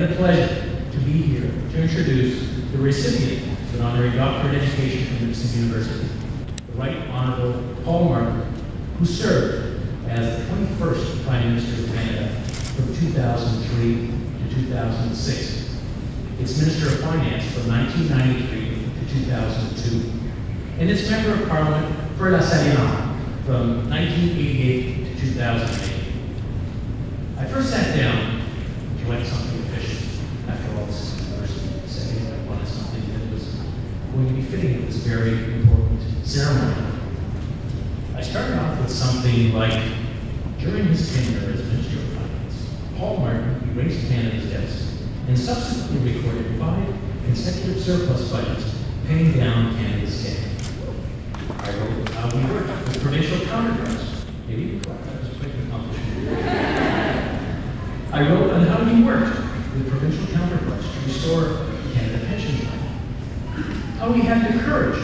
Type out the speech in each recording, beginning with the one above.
and the pleasure to be here to introduce the recipient of an honorary doctorate in education from Nipissing University, the Right Honorable Paul Martin, who served as the 21st Prime Minister of Canada from 2003 to 2006, its Minister of Finance from 1993 to 2002, and its Member of Parliament for La Saline from 1988 to 2008. I first sat down to write something efficient after all this university setting. I wanted something that was going to be fitting at this very important ceremony. I started off with something like, during his tenure as Minister of Finance, Paul Martin erased Canada's debts and subsequently recorded 5 consecutive surplus budgets paying down Canada's debt. I wrote how we worked with provincial counterparts. Maybe you thought that was quite an accomplishment. I wrote on how he worked with provincial counterparts to restore the Canada Pension Plan. How he had the courage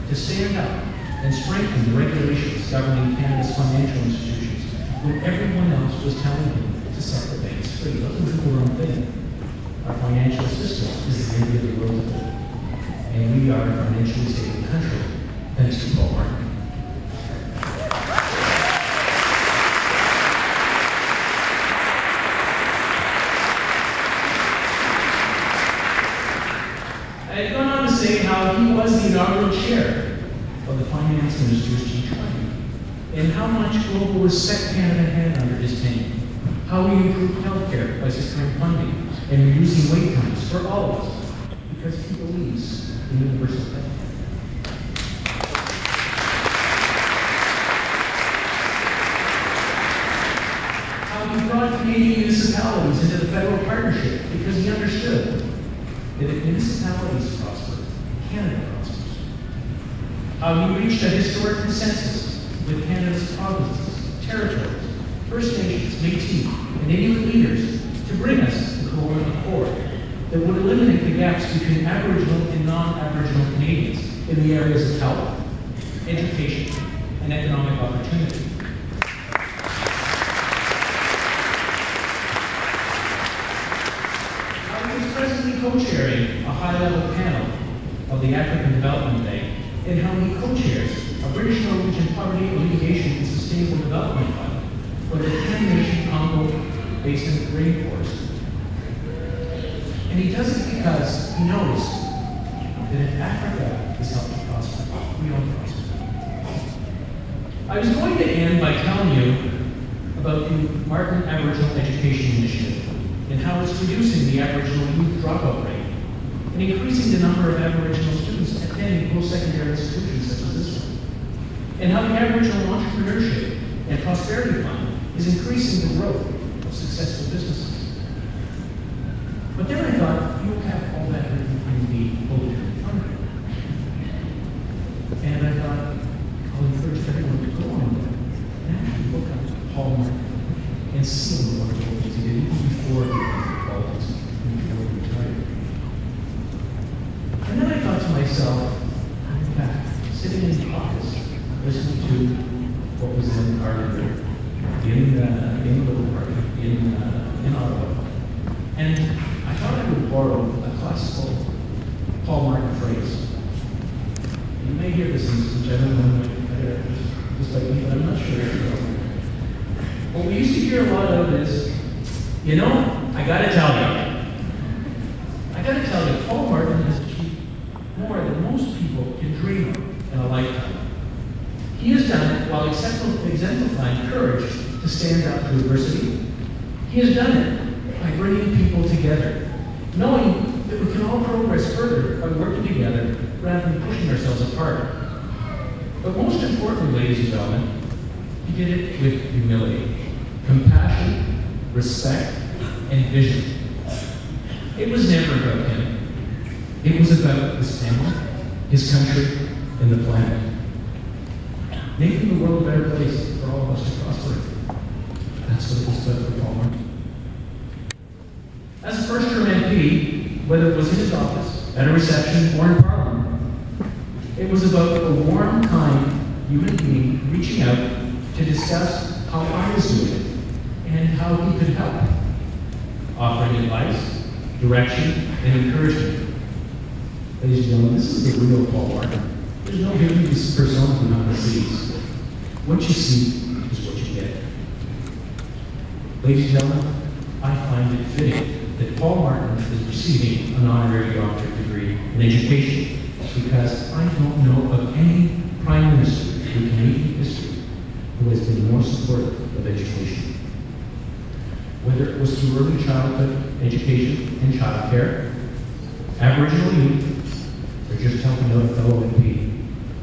to stand up and strengthen the regulations governing Canada's financial institutions when everyone else was telling him to set the banks free. Doesn't do the wrong thing. Our financial system is the envy of the world today, and we are a financially stable country thanks to Paul Martin. I had gone on to say how he was the inaugural chair of the Finance Minister's G20, and how much global respect Canada had under his tenure, how he improved health care by securing funding and reducing wait times for all of us, because he believes in universal health. How he brought Canadian municipalities into the federal partnership because he understood that if municipalities prosper, Canada prospers. How he reached a historic consensus with Canada's provinces, territories, First Nations, Métis, and Inuit leaders to bring us to an accord that would eliminate the gaps between Aboriginal and non-Aboriginal Canadians in the areas of health, education, and economic opportunity. Presently co-chairing a high-level panel of the African Development Bank, and how he co-chairs a British Norwegian Poverty Alleviation and Sustainable Development Fund for the Nation Congo Basin Rainforest. And he does it because he knows that if Africa is helped to prosper, we all prosper. I was going to end by telling you about the Martin Aboriginal Education Initiative, and how it's reducing the Aboriginal youth dropout rate and increasing the number of Aboriginal students attending post-secondary institutions such as this one, and how the Aboriginal Entrepreneurship and Prosperity Fund is increasing the growth of successful businesses. But then I thought, you'll have all that in the bulletin fund. And I thought, I'll encourage everyone to go on there and actually look up Paul Martin and see the wonderful things he did even before he went politics and before he retired. And then I thought to myself, in fact, sitting in the office, listening to what was in Parliament, in the Little Park, in Ottawa, and I thought I would borrow a classical Paul Martin phrase. You may hear this in some gentlemen just like me, but I'm not sure. What we used to hear a lot of is, you know, I gotta tell you, Paul Martin has achieved more than most people can dream of in a lifetime. He has done it while exemplifying courage to stand up to adversity. He has done it by bringing people together, knowing that we can all progress further by working together rather than pushing ourselves apart. But most importantly, ladies and gentlemen, he did it with humility, compassion, respect, and vision. It was never about him. It was about his family, his country, and the planet. Making the world a better place for all of us to prosper. That's what it was about for Paul Martin. As a first-term MP, whether it was in his office, at a reception, or in Parliament, it was about a warm, kind human being reaching out to discuss how I was doing and how he could help, offering advice, direction, and encouragement. Ladies and gentlemen, this is the real Paul Martin. There's no hidden persona behind the scenes. What you see is what you get. Ladies and gentlemen, I find it fitting that Paul Martin is receiving an honorary doctorate degree in education because I don't know of any prime minister in Canadian history who has been more supportive of education. Whether it was through early childhood education and child care, Aboriginal youth, or just helping out a fellow MP,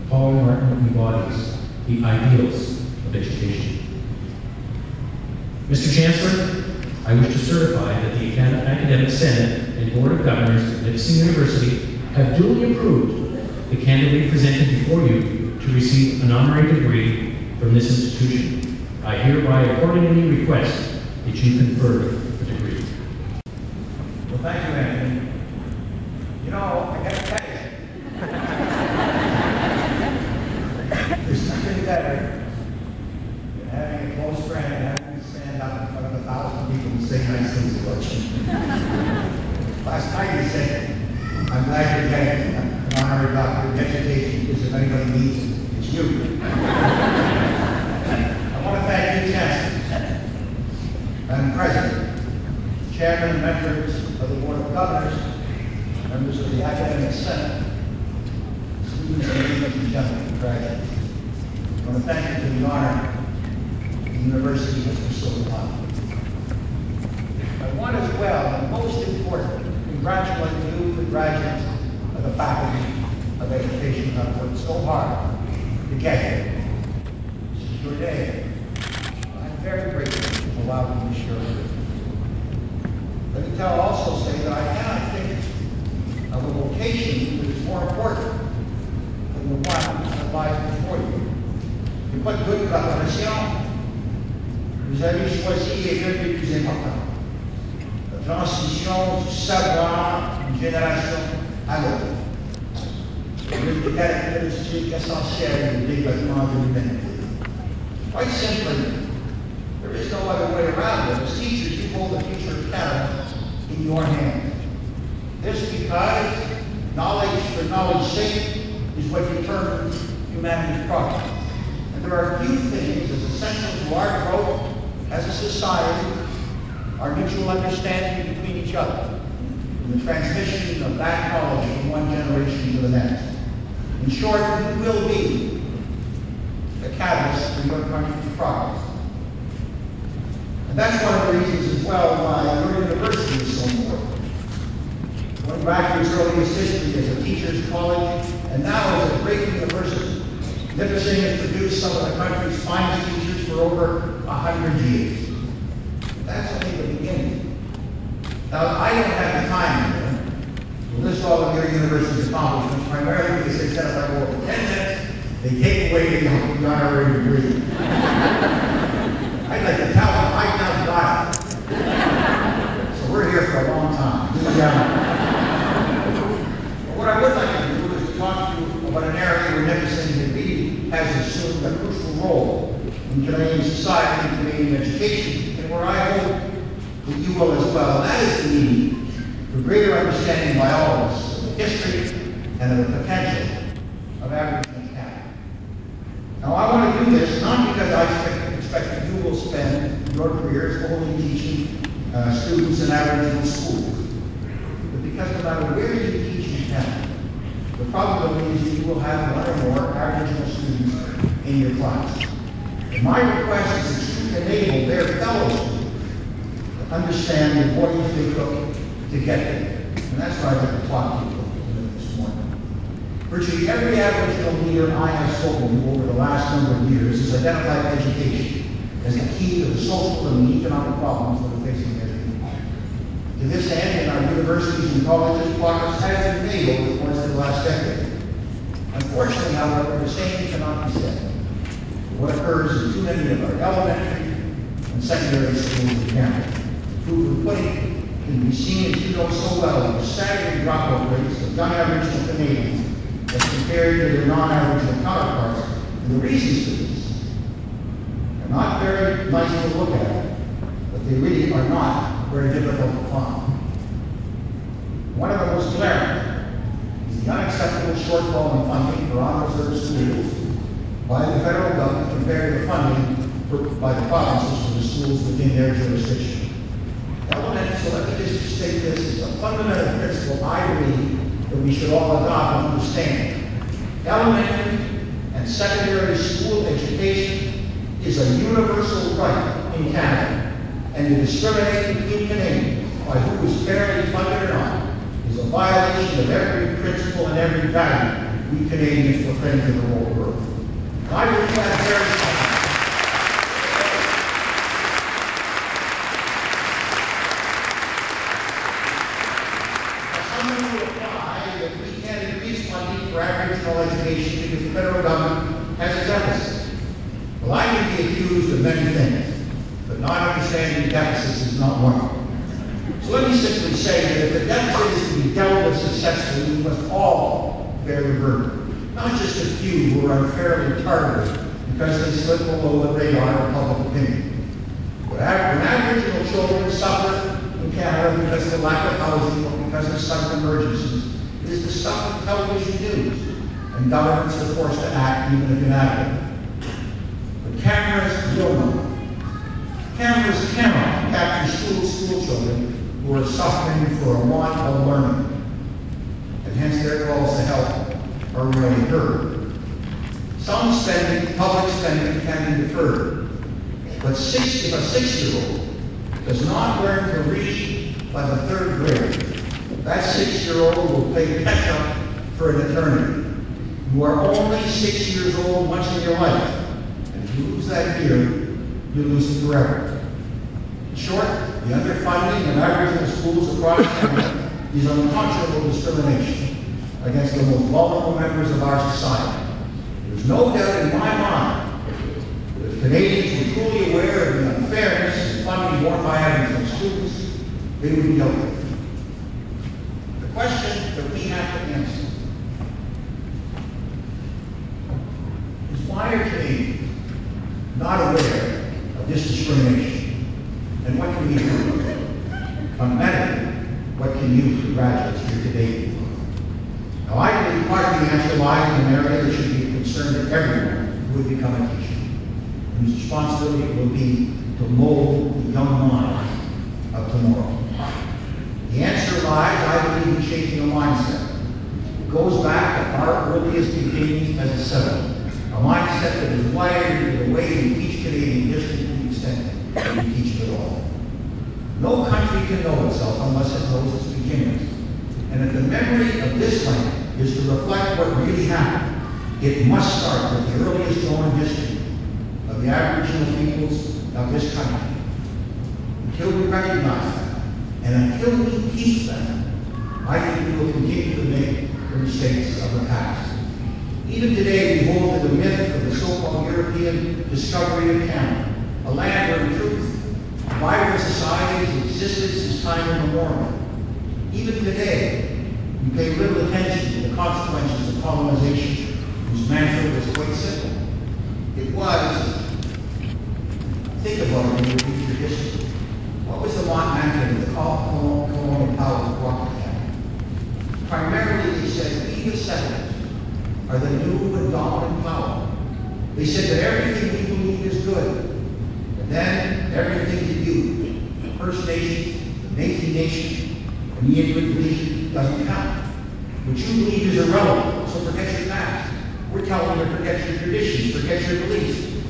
Paul Martin embodies the ideals of education. Mr. Chancellor, I wish to certify that the Academic Senate and Board of Governors of Nipissing University have duly approved the candidate presented before you to receive an honorary degree from this institution. I hereby accordingly request that you confer the degree. Well, thank you, Anthony. You know, I got to tell you, there's nothing better than having a close friend and having to stand up in front of 1,000 people and say nice things about you. Last night you said, I'm glad you're getting an honorary doctorate in education because if anybody needs it, it's you. I want to thank you, Chancellor, Madam President, Chairman and members of the Board of Governors, members of the Academic Senate, students and ladies and gentlemen, graduates. I want to thank you for the honor the university has bestowed upon me. I want as well, and most important, to congratulate you, the graduates of the Faculty of Education who have worked so hard to get here. This is your day. I'm very grateful to allow me to share with you. Let me also say that I cannot think of a vocation that is more important than the one that lies before you. Il n'y a pas de doute que la profession vous avez choisi est l'un des plus importants. La transmission du savoir d'une génération à l'autre. C'est l'une des caractéristiques essentielles du développement de l'humanité. Quite simply, there is no other way around it. As teachers, you hold the future of Canada in your hands. This because knowledge for knowledge's sake is what determines humanity's progress. And there are few things as essential to our growth as a society, our mutual understanding between each other, and the transmission of that knowledge from one generation to the next. In short, we will be the catalyst for your country's progress. And that's one of the reasons as well why your university is so important. Going back to its earliest history as a teacher's college, and now as a great university, Nipissing has produced some of the country's finest teachers for over 100 years. That's only the beginning. Now, I don't have the time here to list all of your university's accomplishments, primarily because they set up our goal of 10 minutes, they take away the honorary degree. I'd like to tell them I've not got it. So we're here for a long time. But what I would like to do is to talk to you about an area where Nipissing really has assumed a crucial role in Canadian society and Canadian education, and where I hope that you will as well. And that is the need for greater understanding by all of us of the history and of the potential of Aboriginal Canada. Now, I want to do this not because I expect that you will spend your careers only teaching students in Aboriginal schools, but because no matter where you teach in Canada, the probability is that you will have one or more Aboriginal students in your class. And my request is that you enable their fellow students to understand the voyage they took to get there. And that's what I'd like to talk to you about this morning. Virtually every Aboriginal leader I have spoken to over the last number of years has identified education as the key to the social and the economic problems that are facing their people. To this end, in our universities and colleges, progress has been made over the course of the last decade. Unfortunately, however, the same cannot be said for what occurs in too many of our elementary and secondary schools in Canada. Proof of pudding can be seen, as you know so well, in the staggering dropout rates of young Aboriginal Canadians as compared to their non-Aboriginal counterparts. And the reasons for this are not very nice to look at, but they really are not very difficult to find. One of the most glaring is the unacceptable shortfall in funding for honor-reserved schools by the federal government compared to the funding by the provinces for the schools within their jurisdiction. So let me just state this as a fundamental principle I believe that we should all adopt and understand. Elementary and secondary school education is a universal right in Canada, and to discriminate between Canadians by who is fairly funded or not is a violation of every principle and every value we Canadians proclaim to the whole world. And I believe that very strongly. Someone will apply that we can't increase funding for Aboriginal education because the federal government has a deficit. Well, I can be accused of many things, but not understanding deficits is not one of them. So let me simply say that if the deficit is to be dealt with successfully, we must all bear the burden, not just a few who are unfairly targeted because they slip below the radar of public opinion. When Aboriginal children suffer in Canada because of the lack of housing or because of sudden emergencies, it is the stuff of television news, and governments are forced to act even if inadequate. But cameras will not. Cameras cannot capture school children who are suffering for a want of learning, and hence their calls to help are rarely heard. Some spending, public spending, can be deferred, but if a 6-year-old does not learn to read by the 3rd grade, that 6-year-old will play catch-up for an eternity. You are only 6 years old once in your life, and if you lose that year, you lose it forever. In short, the underfunding of Aboriginal schools across Canada is unconscionable discrimination against the most vulnerable members of our society. There's no doubt in my mind that if Canadians were truly aware of the unfairness in funding borne by Aboriginal schools, they would be helpful. The question that we have to answer is why are Canadians not aware of this discrimination? And what can we do? Fundamentally, what can you, graduates here today, do? Now, I believe part of the answer lies in an area that should be a concern to everyone who would become a teacher, whose responsibility will be to mold the young minds of tomorrow. The answer lies, I believe, in changing the mindset. It goes back to our earliest beginnings as a settlement, a mindset that is wired into the way we teach Canadian history to the extent that we teach it at all. No country can know itself unless it knows its beginnings. And if the memory of this land is to reflect what really happened, it must start with the earliest known history of the Aboriginal peoples of this country. Until we recognize that, and until we teach them, I think we will continue to make the mistakes of the past. Even today, we hold to the myth of the so-called European discovery of Canada, a land where in truth, vibrant societies existed since time immemorial. Even today, we pay little attention to the consequences of colonization, whose mantra was quite simple. It was, think about it when you read your history. What was the mantra of the colonial powers brought to Canada? Primarily, they said, we the settlers are the new and dominant power. They said that everything we believe is good, and then everything that you, the First Nations, the Métis Nation, and the Inuit religion doesn't count. What you believe is irrelevant, so forget your past. We're telling you to forget your traditions, forget your beliefs,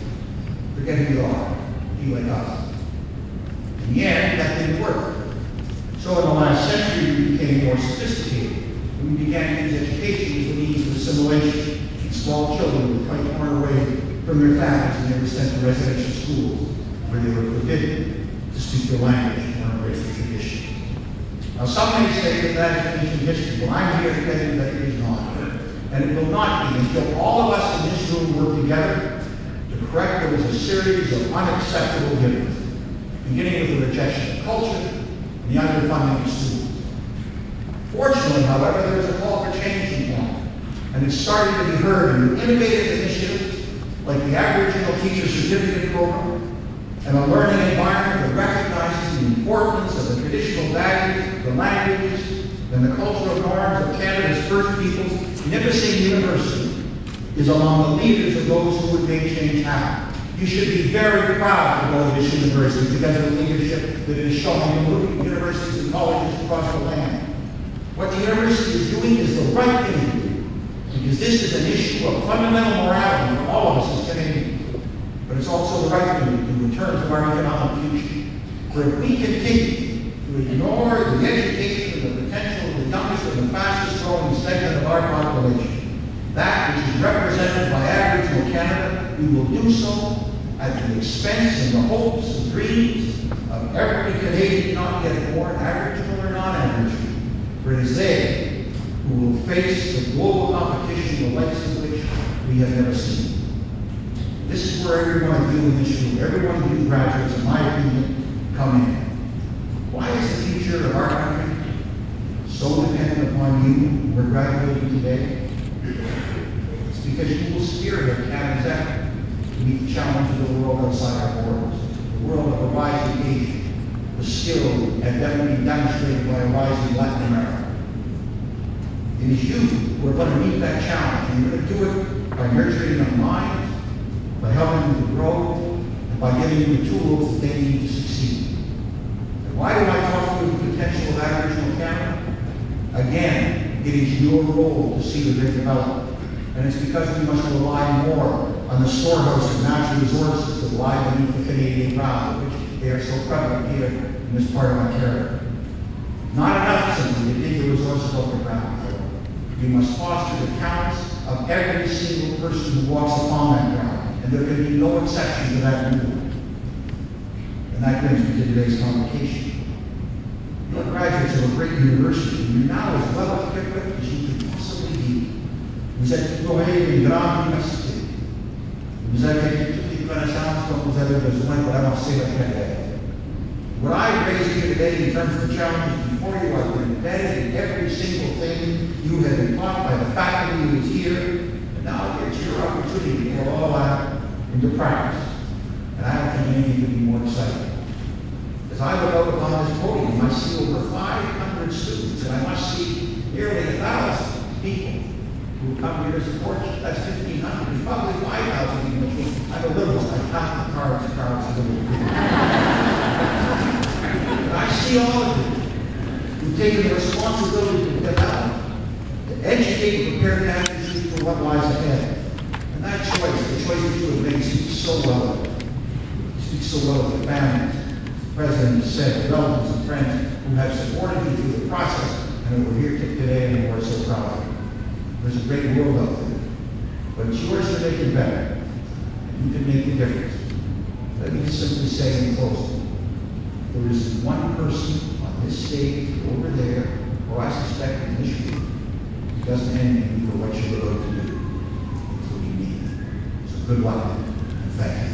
forget who you are, be like us. In the end, that didn't work. So in the last century, we became more sophisticated. We began to use education as a means of assimilation, and small children were quite torn away from their families and they were sent to residential schools where they were forbidden to speak their language or embrace their tradition. Now, some may say that that is ancient history. Well, I'm here to tell you that it is not. And it will not be until all of us in this room work together to correct what is a series of unacceptable givens, beginning with the rejection of culture and the underfunding of schools. Fortunately, however, there is a call for change in Canada, and it's starting to be heard in innovative initiatives like the Aboriginal Teacher Certificate Program and a learning environment that recognizes the importance of the traditional values, the languages, and the cultural norms of Canada's First Peoples, Nipissing University is among the leaders of those who would make change happen. You should be very proud to go to this university because of the leadership that it is showing in universities and colleges across the land. What the university is doing is the right thing to do, because this is an issue of fundamental morality for all of us as Canadians. But it's also the right thing to do in terms of our economic future. For if we continue to ignore the education and the potential of the youngest and the fastest growing segment of our population, that which is represented by Aboriginal Canada, we will do so at the expense and the hopes and dreams of every Canadian not yet born, Aboriginal or non-Aboriginal. For it is they who will face the global competition the likes of which we have never seen. This is where every one of you in this room, every one of you graduates, in my opinion, come in. Why is the future of our country so dependent upon you who are graduating today? It's because you will spearhead Canada's effort to meet the challenges of the world outside our borders, the world of a rising Asia, the skill and definitely demonstrated by a rising Latin America. It is you who are going to meet that challenge, and you're going to do it by nurturing their minds, by helping them to grow, and by giving them the tools that they need to succeed. And why do I talk to the potential of Aboriginal Canada? Again, it is your role to see that they develop. And it's because we must rely more on the storehouse of natural resources that lie beneath the Canadian ground, which they are so prevalent here in this part of Ontario. Not enough simply to dig the resources off the ground. We must foster the talents of every single person who walks upon that ground, and there can be no exception to that rule. And that brings me to today's convocation. You're graduates of a great university, and you're now as well equipped as you could possibly be. Vous êtes diplômés d'une grande université. Vous avez toutes les connaissances dont vous avez besoin pour avancer votre carrière. What I raised here today in terms of the challenges before you are embedded in every single thing you have been taught by the faculty who is here, and now it's your opportunity to put all that into practice. And I don't think anything could be more exciting. As I look out upon this podium, I see over 500 students, and I must see nearly 1,000 people who come here to support you. That's 1,500. There's probably 5,000 people. I'm a little, I count the cards a little bit. I see all of you who've taken the responsibility to develop, to educate and prepare candidates for what lies ahead. And that choice, the choice that you have made, speaks so well. Speaks so well of the families, the President has said, relatives and friends who have supported you through the process, and who are here today and who are so proud of you. There's a great world out there, but it's yours to make it better, and you can make the difference. Let me simply say in closing, there is one person on this stage or over there, or I suspect in this room, who doesn't envy you for what you're about to do, including me. So good luck, and thank you.